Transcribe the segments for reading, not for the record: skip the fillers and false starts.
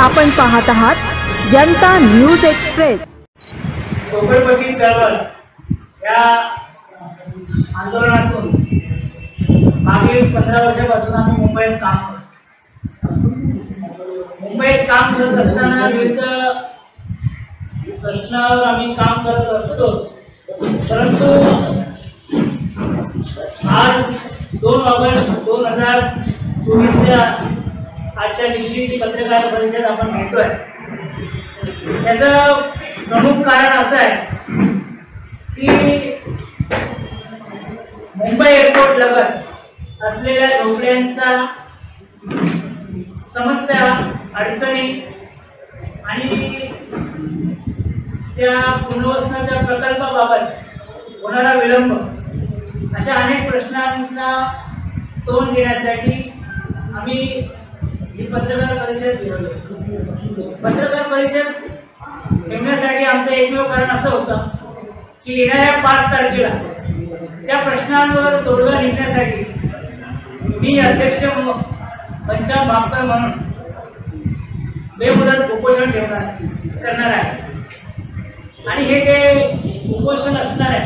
आपण पाहत आहात जनता न्यूज एक्सप्रेस। झोपडपट्टी चळवळ या आंदोलनातून मागील 15 वर्षापासून आम्ही मुंबईत काम करतो। मुंबईत काम करत असताना विविध प्रश्नावर आम्ही काम करत असतोच, परंतु आज 2 ऑगस्ट 2024 आजच्या दिवशी जी पत्रकार परिषद आपण घेतोय त्याचं प्रमुख कारण असं आहे की मुंबई एअरपोर्ट लगत असलेल्या झोपड्यांचा समस्या, अडचणी आणि त्या पुनर्वसनाच्या प्रकल्पाबाबत होणारा विलंब अशा अनेक प्रश्नांना तोंड देण्यासाठी आम्ही ही पत्रकार परिषद घेतली। पत्रकार परिषद ठेवण्यासाठी आमचं एकमेव कारण असं होतं की येणाऱ्या 5 तारखेला त्या प्रश्नांवर तोडगा निघण्यासाठी मी अध्यक्ष पंचायत भापकर म्हणून बेमुदत उपोषण करणार आहे आणि हे जे उपोषण असणार आहे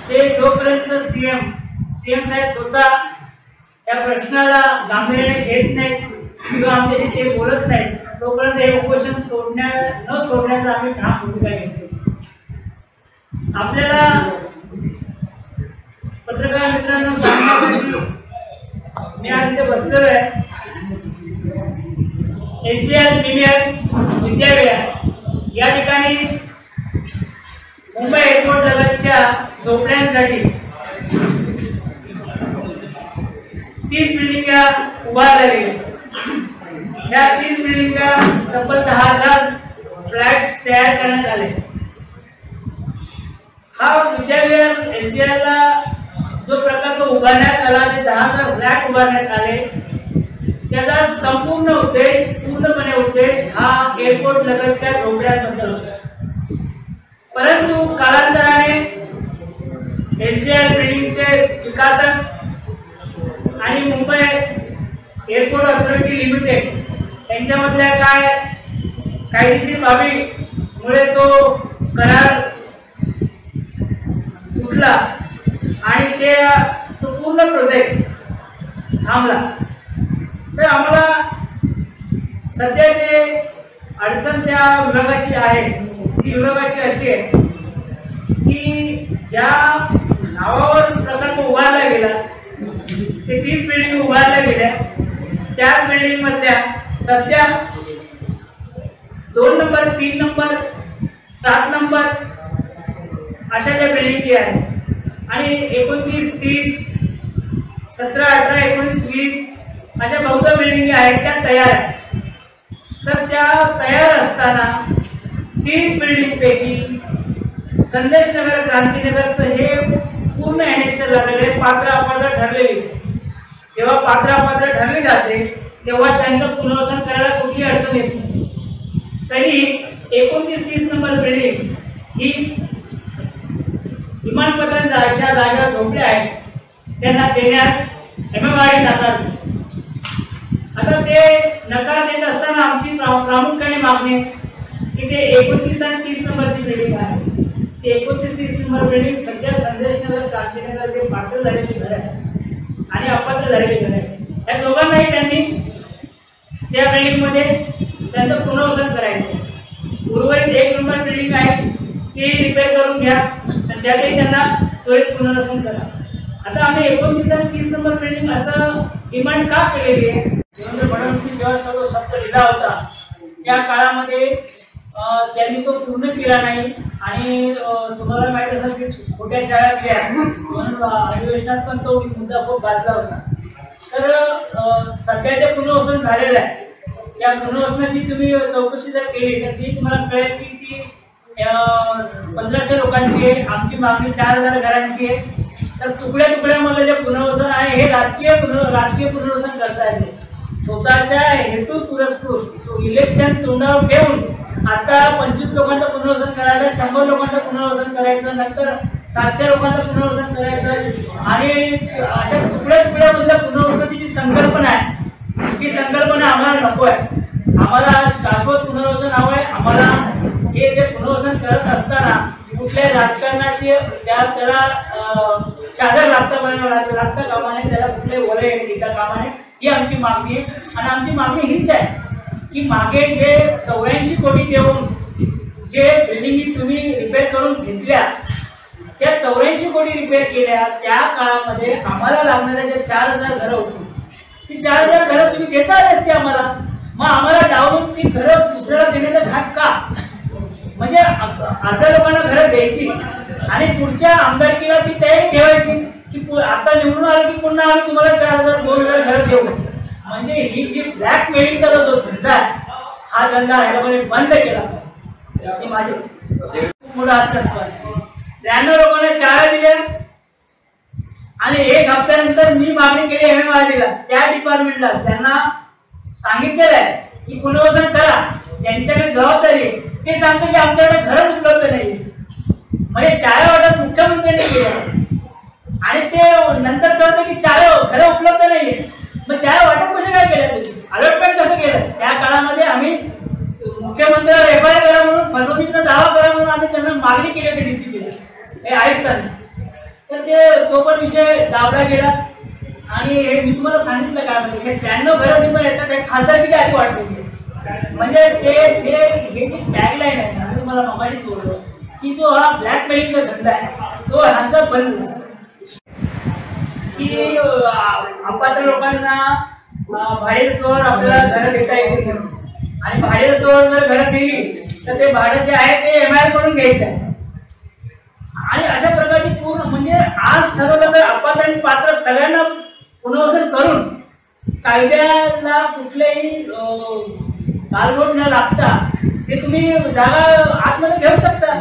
ते जोपर्यंत सीएम साहेब स्वतः या प्रश्नाला गांभीर्याने घेत नाहीत किंवा आमच्याशी ते बोलत नाहीत तोपर्यंत हे उपोषण न सोडण्याचा आम्ही ठाम भूमिका घेतो। आपल्याला पत्रकार मित्रांनो सांगण्यासाठी मी आज इथे बसलेलो आहे। एसडीएल विद्याविहार या ठिकाणी मुंबई एअरपोर्ट लगतच्या झोपड्यांसाठी 30 बिल्डिंगा उभारल्या गेल्या। या 30 बिल्डिंगा तब्बल 10,000 फ्लॅट्स तयार करण्यात आले। हा विद्याविहार एसडीएलला जो प्रकल्प उभारण्यात आला ते 10,000 फ्लॅट उभारण्यात आले त्याचा संपूर्ण उद्देश हा एअरपोर्ट लगतच्या झोपड्यांबद्दल होता। परंतु कालांतराने एसडीएल बिल्डिंगचे विकासन आणि मुंबई एअरपोर्ट अथॉरिटी लिमिटेड यांच्यामधल्या कायदेशीर बाबीमुळे तो करार तुटला आणि तो पूर्ण प्रोजेक्ट थांबला। तर आम्हाला सध्या जे अडचण त्या विभागाची आहे ती विभागाची अशी आहे की ज्या नावावर प्रकल्प उभारला गेला ते 30 बिल्डिंग उभारल्या गेल्या त्याच बिल्डिंग मधल्या सध्या 2 नंबर 3 नंबर 7 नंबर अशा ज्या बिल्डिंगी आहेत आणि 29 30 17 18 19 20 अशा बहुधा बिल्डिंगी आहेत त्या तयार आहेत। तर त्या तयार असताना 30 बिल्डिंग पैकी संदेशनगर क्रांतीनगरचं हे पूर्ण एनेक्चर लागलेले पात्र अपात्र ठरलेली। जेव्हा पात्र अपात्र ठरली जाते तेव्हा त्यांचं पुनर्वसन करायला कुठली अडचण येत नसते। तरी 29-30 नंबर बिल्डिंग ही विमानपथांच्या जागा झोपड्या आहेत त्यांना देण्यास MMRD नकार देते। आता ते नकार देत असताना आमची प्रामुख्याने मागणी की ते 29 आणि 30 नंबरची बिल्डिंग आहे ते 29-30 नंबर बिल्डिंग सध्या संदेशनगर क्रांतीनगर जे पात्र झालेली घर आहे आणि अपात्र झालेली घर आहे या दोघांनाही त्यांनी त्या बिल्डिंगमध्ये त्यांचं पुनर्वसन करायचं। उर्वरित 1 नंबर बिल्डिंग आहे ती रिपेअर करून घ्या आणि त्यातही त्यांना त्वरित पुनर्वसन करा। आता आम्ही 29 आणि 30 नंबर बिल्डिंग असं डिमांड का केलेली आहे? देवेंद्र फडणवीस जेव्हा सर्व शब्द दिला होता त्या काळामध्ये त्यांनी तो पूर्ण केला नाही आणि तुम्हाला माहिती असेल की छोट्या शाळा केल्या म्हणून अधिवेशनात पण तो मुद्दा खूप गाजला होता। तर सध्या ते पुनर्वसन झालेलं आहे। या पुनर्वसनाची तुम्ही चौकशी जर केली तर ती तुम्हाला कळेल की ती 1500 लोकांची आहे। आमची मागणी 4000 घरांची आहे। तर तुकड्या तुकड्यामध्ये जे पुनर्वसन आहे हे राजकीय पुनर्वसन करता येते। स्वतःच्या हेतू पुरस्कृत इलेक्शन तोंडावर ठेवून आता 25 लोकांचं पुनर्वसन करायचं, 100 लोकांचं पुनर्वसन करायचं, नंतर 700 लोकांचं पुनर्वसन करायचं आणि अशा तुकड्या तुकड्यामधल्या पुनर्वसनाची जी संकल्पना आहे ती संकल्पना आम्हाला नको आहे। आम्हाला शाश्वत पुनर्वसन हवं आहे. आम्हाला हे जे पुनर्वसन करत असताना कुठल्या राजकारणाची त्याला चादर लागता कामा नये, त्याला कुठले वरे येता कामा नये, ही आमची मागणी आहे. आणि आमची मागणी हीच आहे की मागे जे 84 कोटी देऊन जे बिल्डिंगी तुम्ही रिपेअर करून घेतल्या, त्या 84 कोटी रिपेअर केल्या, त्या काळामध्ये आम्हाला लागणाऱ्या ज्या 4000 घरं होती, ती 4000 घरं तुम्ही देता आली असती आम्हाला. मग आम्हाला डावलून ती घरं दुसऱ्याला देण्याचा भाग का? म्हणजे अर्ध्या लोकांना घरं द्यायची आणि पुढच्या आमदारकीला ती तयारी ठेवायची की आता निवडून आलं की पुन्हा आम्ही तुम्हाला 4000 2000 घरं देऊ. म्हणजे ही जी ब्लॅक मेलिंगचा जो धंदा आहे, हा धंदा ह्याला बंद केला पाहिजे. माझे मुलं असतात 93 लोकांना 4 दिल्या आणि 1 हप्त्यानंतर मी मागणी केली MMRDला, त्या डिपार्टमेंटला ज्यांना सांगितलेलं आहे की पुनर्वसन करा, त्यांच्याकडे जबाबदारी आहे. ते सांगतो की आमच्याकडे घरच उपलब्ध नाही. म्हणजे 4 वाटप मुख्यमंत्र्यांनी केलं आणि ते नंतर कळतं की 4 घरं उपलब्ध नाहीये. मग 4 वाटप कसे काय केलं, तुम्ही अलॉटमेंट कसं केलं? त्या काळामध्ये आम्ही मुख्यमंत्र्याला FIR करा म्हणून, फसवणुकीचा दावा करा म्हणून आम्ही त्यांना मागणी केली होती DCPला, हे आयुक्तांनी. तर तो पण विषय दाबला गेला. आणि हे मी तुम्हाला सांगितलं काय म्हणजे हे 93 घरं पण येतात, हे खासदारकीच्या आधी वाटले. म्हणजे ते जे हे जी टॅगलाईन आहे ना, तुम्हाला मगाशीच बोललो की जो हा ब्लॅक मेलिंगचा धंदा आहे तो ह्यांचा बंद झाला. की अपात्र लोकांना भाडेतत्वावर आपल्याला घरं देता येतील म्हणून, आणि भाडेतत्वावर जर घरं दिली तर ते भाडं जे आहे ते MIL कडून घ्यायचं आहे. आणि अशा प्रकारची पूर्ण म्हणजे आज ठरवलं तर अपात्र आणि पात्र सगळ्यांना पुनर्वसन करून कायद्याला कुठलेही गालबोट न लागता ते तुम्ही जागा आतमध्ये घेऊ शकता.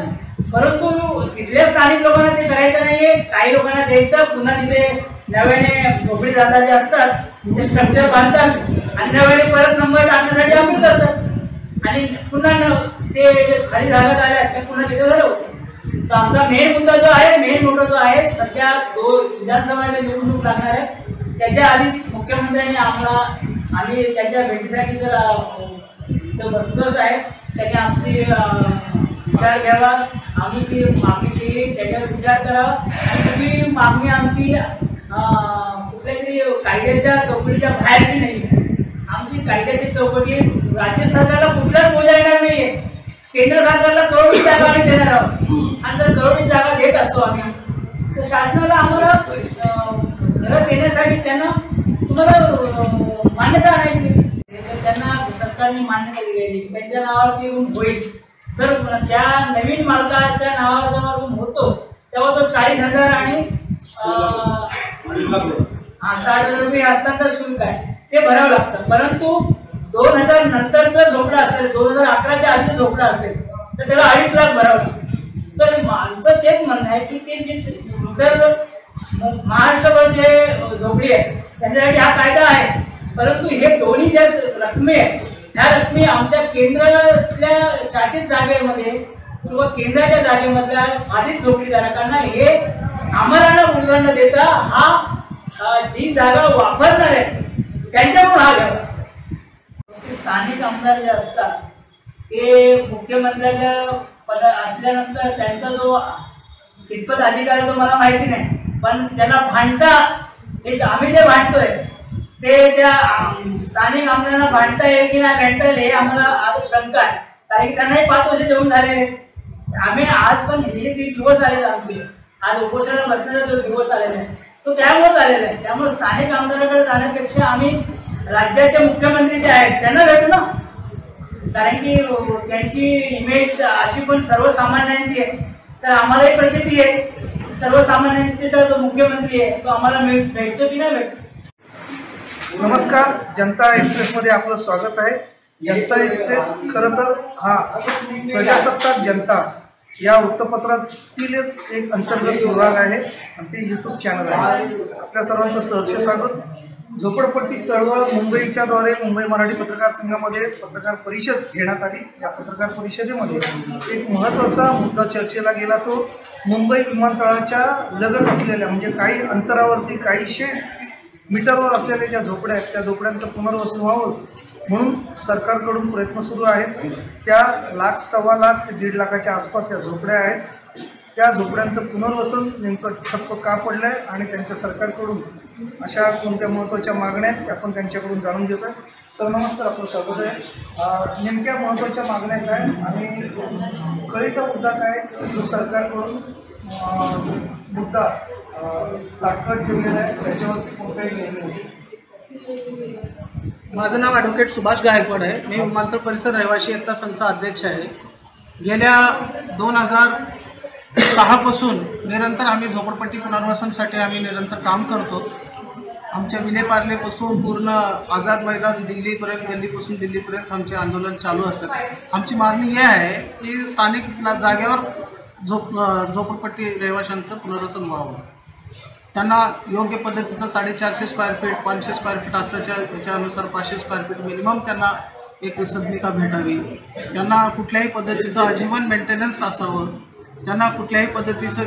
परंतु तिथल्या स्थानिक लोकांना ते करायचं नाहीये. काही लोकांना द्यायचं, पुन्हा तिथे नव्याने झोपडी जागा जे असतात ते स्ट्रक्चर बांधतात आणि नव्याने परत नंबर टाकण्यासाठी अपील करतात आणि पुन्हा ते खाली जागा झाल्या त्या पुन्हा तिथे घरं होतं. तर आमचा मेन मुद्दा जो आहे, मेन मुद्दा जो आहे, सध्या विधानसभेच्या निवडणूक लागणार आहे, त्याच्या आधीच मुख्यमंत्र्यांनी आम्ही त्यांच्या भेटीसाठी जर बसलोच आहे, त्यांनी आमची विचार घ्यावा. आम्ही जी मागणी केली त्याच्यावर विचार करावा आणि कुठली मागणी आमची कुठल्या तरी कायद्याच्या चौकटीच्या बाहेरची नाही आहे. आमची कायद्याची चौकटी राज्य सरकारला कुठलाच बोजा येणार नाही आहे. केंद्र सरकारला करोडोची जागा आम्ही देणार आहोत आणि जर करोडोची जागा देत असतो आम्ही तर शासनाला आम्हाला घरं देण्यासाठी त्यांना तुम्हाला मान्यता आणायची. त्यांना सरकारने मान्यता दिलेली की त्यांच्या नावावरती रूम होईल. जर त्या नवीन मालकाच्या नावावर जेव्हा रूम होतो तेव्हा तो 40,000 आणि 60,000 रुपये हस्तांतर शुल्क आहे ते भरावं लागतं. परंतु 2000 नंतरचं झोपडं असेल, 2011च्या आधीचं झोपडं असेल तर त्याला 2.5 लाख भरावं लागतं. तर आमचं तेच म्हणणं आहे की ते जे इतर महाराष्ट्रभर जे झोपडी आहे त्यांच्यासाठी हा कायदा आहे. परंतु हे दोन्ही ज्या रकमे आहेत त्या रकमे आमच्या केंद्रातल्या शासित जागेमध्ये किंवा केंद्राच्या जागेमधल्या बाधित झोपडीधारकांना हे आम्हाला न उदाहरण देता हा जी जागा वापरणार आहे त्यांच्याकडून हा घ्यावा. स्थानिक आमदार जे असतात ते मुख्यमंत्र्याच्या पद असल्यानंतर त्यांचा जो कितपत अधिकार आहे तो मला माहिती नाही, पण त्यांना भांडता हे आम्ही जे भांडतोय ते त्या स्थानिक आमदारांना भांडता येईल की नाही भांडता येईल हे आम्हाला आज शंका आहे. कारण की त्यांनाही 5 वर्ष जेवून झालेले. आम्ही आज पण हे दिवस आलेत आमचे, आज उपोषणाला बसण्याचा जो दिवस आलेला आहे तो त्यामुळेच आलेला आहे. त्यामुळे स्थानिक आमदाराकडे जाण्यापेक्षा आम्ही राज्याचे मुख्यमंत्री जे आहेत त्यांना भेटू ना, कारण की त्यांची इमेज अशी पण सर्वसामान्यांची आहे. तर आम्हालाही प्रचिती आहे सर्वसामान्यांचा जो मुख्यमंत्री आहे तो आम्हाला भेटतो की नाही भेटतो. नमस्कार, जनता एक्सप्रेसमध्ये आपलं स्वागत आहे. जनता एक्सप्रेस खरं तर हा प्रजासत्ताक जनता या वृत्तपत्रातीलच एक अंतर्गत विभाग आहे आणि ते यूट्यूब चॅनल आहे. आपल्या सर्वांचं सहर्ष स्वागत. झोपडपट्टी चळवळ मुंबईच्याद्वारे मुंबई मराठी पत्रकार संघामध्ये पत्रकार परिषद घेण्यात आली. या पत्रकार परिषदेमध्ये एक महत्त्वाचा मुद्दा चर्चेला गेला, तो मुंबई विमानतळाच्या लगत असलेल्या म्हणजे काही अंतरावरती काहीशे मीटरवर असलेल्या ज्या झोपड्या आहेत त्या झोपड्यांचं पुनर्वसन व्हावं म्हणून सरकारकडून प्रयत्न सुरू आहेत. त्या 1,00,000 सव्वा लाख ते 1.5 लाखाच्या आसपासच्या झोपड्या आहेत. त्या झोपड्यांचं पुनर्वसन नेमकं ठप्प का पडलं आहे आणि त्यांच्या सरकारकडून अशा कोणत्या महत्त्वाच्या मागण्या आहेत आपण त्यांच्याकडून जाणून घेतो आहे. सर नमस्कार, आपलं स्वागत आहे. नेमक्या महत्त्वाच्या मागण्या काय आणि कळीचा मुद्दा काय जो सरकारकडून मुद्दा तात्काळ ठेवलेला आहे त्याच्यावरती कोणताही निर्णय होतो? माझं नाव ॲडव्होकेट सुभाष गायकवाड आहे. मी विमानतळ परिसर रहिवासी एकता संघचा अध्यक्ष आहे. गेल्या 2006 पासून निरंतर आम्ही झोपडपट्टी पुनर्वसनसाठी आम्ही निरंतर काम करतो. आमच्या विलेपार्लेपासून पूर्ण आझाद मैदान दिल्लीपर्यंत, गल्लीपासून दिल्लीपर्यंत आमचे आंदोलन चालू असतात. आमची मागणी ही आहे की स्थानिक जागेवर झोपडपट्टी रहिवाशांचं पुनर्वसन व्हावं. त्यांना योग्य पद्धतीचं 450 स्क्वेअर फीट, 500 स्क्वेअर फीट, आत्ताच्या याच्यानुसार 500 स्क्वेअर फीट मिनिमम त्यांना एक विसंज्ञिका भेटावी. त्यांना कुठल्याही पद्धतीचं आजीवन मेंटेनन्स असावं. त्यांना कुठल्याही पद्धतीचं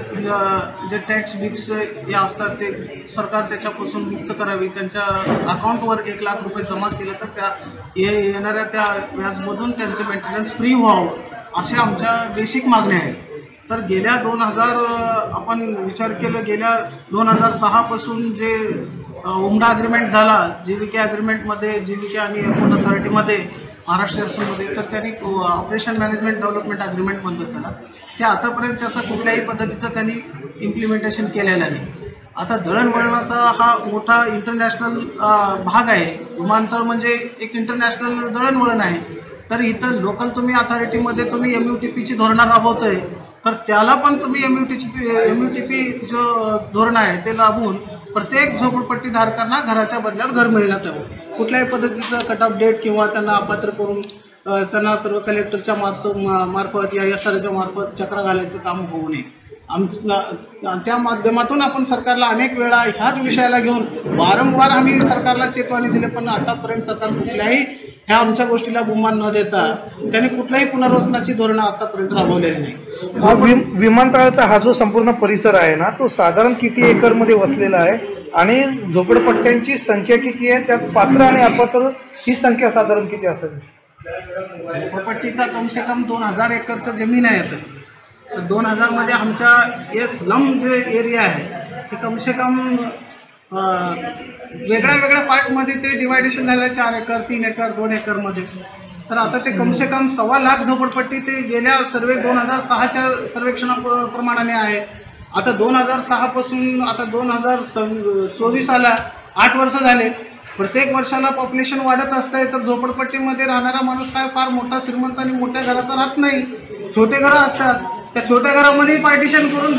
जे टॅक्स बिक्स जे असतात ते सरकार त्याच्यापासून मुक्त करावी. त्यांच्या अकाउंटवर 1 लाख रुपये जमा केलं तर त्या येणाऱ्या त्या व्याजमधून त्यांचं मेंटेनन्स फ्री व्हावं, अशा आमच्या बेसिक मागण्या आहेत. तर गेल्या 2000 आपण विचार केलं, गेल्या 2006 पासून जे उमडा अग्रीमेंट झाला JVK अग्रीमेंटमध्ये, JVK आणि एअरपोर्ट अथॉरिटीमध्ये महाराष्ट्र शासनामध्ये, तर त्यांनी ऑपरेशन मॅनेजमेंट डेव्हलपमेंट अग्रीमेंट म्हणतात त्याला, ते आतापर्यंत त्याचा कुठल्याही पद्धतीचं त्यांनी इम्प्लिमेंटेशन केलेलं नाही. आता दळणवळणाचा हा मोठा इंटरनॅशनल भाग आहे. विमानतळ म्हणजे एक इंटरनॅशनल दळणवळण आहे. तर इथं लोकल तुम्ही अथॉरिटीमध्ये तुम्ही MUTPची धोरणं राबवतोय, तर त्याला पण तुम्ही MUTP जो धोरण आहे ते लागून प्रत्येक झोपडपट्टी धारकांना घराच्या बदल्यात घर मिळण्यात हवं. कुठल्याही पद्धतीचं कट ऑफ डेट किंवा त्यांना अपात्र करून त्यांना सर्व कलेक्टरच्या मार्फत या SRच्या मार्फत चक्र घालायचं काम होऊ नये. त्या माध्यमातून आपण सरकारला अनेक वेळा ह्याच विषयाला घेऊन वारंवार आम्ही सरकारला चेतवणी दिली, पण आतापर्यंत सरकार कुठल्याही ह्या आमच्या गोष्टीला गुमान न देता त्यांनी कुठल्याही पुनर्वसनाची धोरणं आतापर्यंत राबवलेली नाही. विमानतळाचा हा जो संपूर्ण परिसर आहे ना, तो साधारण किती एकरमध्ये वसलेला आहे आणि झोपडपट्ट्यांची संख्या किती आहे, त्यात पात्र आणि अपात्र ही संख्या साधारण किती असेल? झोपडपट्टीचा कमसे कम 2000 एकरचं जमीन आहे. तर 2000 मध्ये आमच्या स्लम जे एरिया आहे ते कमसे कम वेगळ्या पार्टमध्ये ते डिवायडेशन झालं आहे. 4 एकर, 3 एकर, 2 एकरमध्ये. तर आता ते कमसे कम 1.25 लाख झोपडपट्टी ते गेल्या 2006च्या सर्वेक्षणाप्रमाणे आहे. आता 2006 पासून आता 2024 आला, 8 वर्ष झाले. प्रत्येक वर्षाला पॉप्युलेशन वाढत असतंय. तर झोपडपट्टीमध्ये राहणारा माणूस काय फार मोठा श्रीमंत आणि मोठ्या घराचा राहत नाही. छोटे घरं असतात. त्या छोट्या घरामध्ये पार्टिशन करून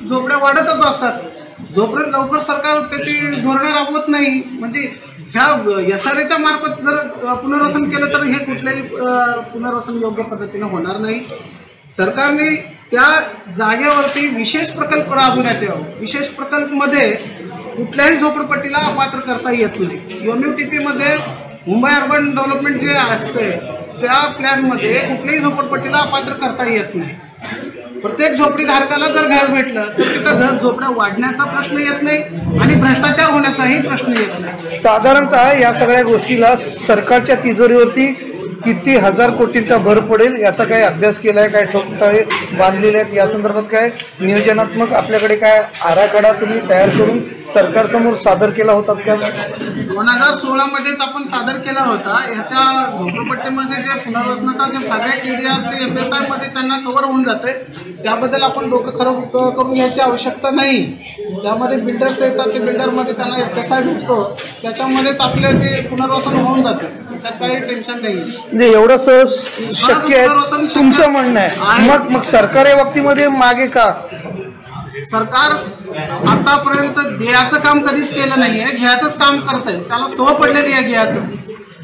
झोपड्या वाढतच असतात. जोपर्यंत लवकर सरकार त्याची धोरणं राबवत नाही, म्हणजे ह्या SRच्या मार्फत जर पुनर्वसन केलं तर हे कुठल्याही पुनर्वसन योग्य पद्धतीने होणार नाही. सरकारने त्या जागेवरती विशेष प्रकल्प राबवण्यात यावं. विशेष प्रकल्पमध्ये कुठल्याही झोपडपट्टीला अपात्र करता येत नाही. MUTPमध्ये मुंबई अर्बन डेव्हलपमेंट जे असते त्या प्लॅनमध्ये कुठल्याही झोपडपट्टीला अपात्र करता येत नाही. प्रत्येक झोपडीधारकाला जर घर भेटलं तर तिथं झोपड्या वाढण्याचा प्रश्न येत नाही आणि भ्रष्टाचार होण्याचाही प्रश्न येत नाही. साधारणतः या सगळ्या गोष्टीला सरकारच्या तिजोरीवरती किती हजार कोटींचा भर पडेल याचा काय अभ्यास केला आहे? काय ठोकताळे बांधलेले आहेत? या संदर्भात काय नियोजनात्मक आपल्याकडे काय आराखडा तुम्ही तयार करून सरकारसमोर सादर केला होता का? 2016 मध्येच आपण सादर केला होता. ह्याच्या झोपडपट्टीमध्ये जे पुनर्वसनाचा जे फायव्हॅट एरिया ते FSI मध्ये त्यांना कव्हर होऊन जाते. त्याबद्दल आपण डोकं खरं करून घ्यायची आवश्यकता नाही. त्यामध्ये बिल्डर्स येतात, ते बिल्डरमध्ये त्यांना FSI भेटतो, त्याच्यामध्येच आपले ते पुनर्वसन होऊन जातं. त्याच्यात काही टेन्शन नाही. म्हणजे एवढं सहज शक्य आहे तुमचं म्हणणं आहे? मग सरकार या बाबतीमध्ये मागे का? सरकार आतापर्यंत द्यायचं काम कधीच केलं नाहीये, घ्यायचंच काम करतंय. त्याला सवय पडलेली आहे घ्यायचं.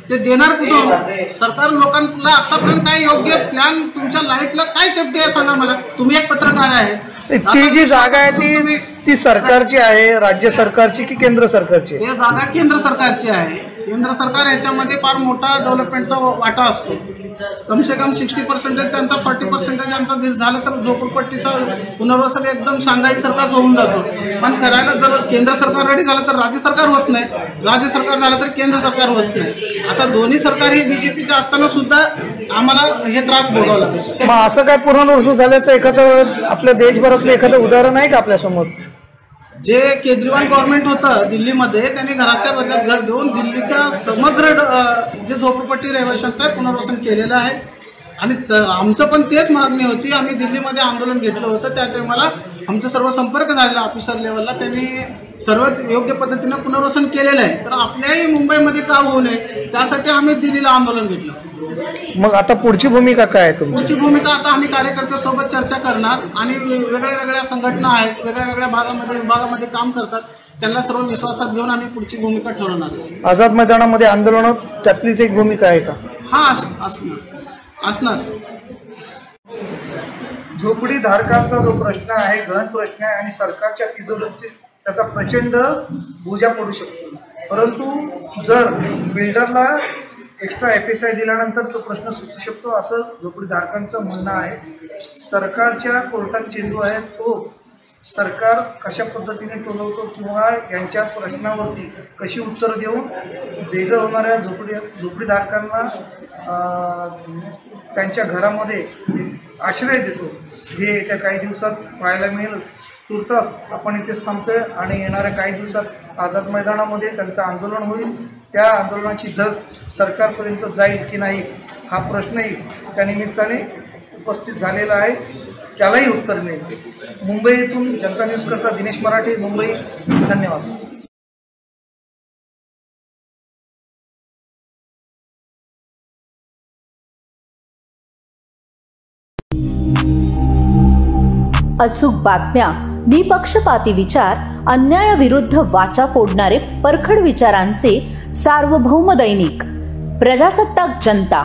ते देणार कुठून? सरकार लोकांना आतापर्यंत काय योग्य प्लॅन तुमच्या लाईफला काय सेफ्टी आहे सांगा मला. तुम्ही एक पत्रकार आहे. ती जी जागा आहे ती सरकारची आहे, राज्य सरकारची की केंद्र सरकारची? ती जागा केंद्र सरकारची आहे. केंद्र सरकार याच्यामध्ये फार मोठा डेव्हलपमेंटचा वाटा असतो. कमसे कम 60% त्यांचा 40% आमचा झालं तर झोपडपट्टीचा पुनर्वसन एकदम शांघाईसारखाच होऊन जातो. पण करायला जर केंद्र सरकार रेडी झालं तर राज्य सरकार होत नाही, राज्य सरकार झालं तर केंद्र सरकार होत नाही. आता दोन्ही सरकार ही BJPच्या असताना सुद्धा आम्हाला हे त्रास भोगावं लागेल. मग असं काय पुनर्वसन झाल्याचं एखादं आपल्या देशभरातलं एखादं उदाहरण आहे का आपल्यासमोर? जे केजरीवाल गव्हर्नमेंट होतं दिल्लीमध्ये, त्यांनी घराच्या बदल्यात घर देऊन दिल्लीच्या समग्र जे झोपडपट्टी रहिवाशांचं पुनर्वसन केलेलं आहे. आणि आमचं पण तेच मागणी होती. आम्ही दिल्लीमध्ये आंदोलन घेतलं होतं, त्या टायमाला आमचा सर्व संपर्क झालेला ऑफिसर लेवलला, त्यांनी सर्व योग्य पद्धतीनं पुनर्वसन केलेलं आहे. तर आपल्याही मुंबईमध्ये का होऊ नये त्यासाठी आम्ही दिल्लीला आंदोलन घेतलं. मग आता पुढची भूमिका काय आहे तुमची? पुढची भूमिका आता आम्ही कार्यकर्त्यांसोबत चर्चा करणार आणि वेगळ्या वेगळ्या संघटना आहेत, वेगळ्या वेगळ्या विभागामध्ये काम करतात, त्यांना सर्व विश्वासात घेऊन आम्ही पुढची भूमिका ठरवणार. आझाद मैदानामध्ये आंदोलन त्यातलीच एक भूमिका आहे का? हा असणार. झोपडी धारकांचा जो प्रश्न आहे, गहन प्रश्न आहे आणि सरकारच्या तिजोरीत त्याचा प्रचंड बोजा पडू शकतो. परंतु जर बिल्डरला एक्स्ट्रा FSI दिल्यानंतर तो प्रश्न सुटू शकतो असं झोपडी धारकांचं म्हणणं आहे. सरकारच्या कोर्टात चेंडू आहे, तो सरकार कशा पद्धतीने टोलवतो किंवा यांच्या प्रश्नावरती कशी उत्तर देऊन बेघर होणाऱ्या झोपडीधारकांना त्यांच्या घरामध्ये आश्रय देतो हे येत्या काही दिवसात पाहायला मिळेल. तुर्तास आपण इथेच थांबतोय आणि येणाऱ्या काही दिवसात आझाद मैदानामध्ये त्यांचं आंदोलन होईल. त्या आंदोलनाची धग सरकारपर्यंत जाईल की नाही हा प्रश्नही त्यानिमित्ताने उपस्थित झालेला आहे, त्यालाही उत्तर मिळेल. मुंबई येथून जनता न्यूज करता दिनेश मराठे, मुंबई. धन्यवाद. अचूक बातम्या, निपक्षपाती विचार, अन्यायाविरुद्ध वाचा फोडणारे परखड विचारांचे सार्वभौम दैनिक प्रजासत्ताक जनता.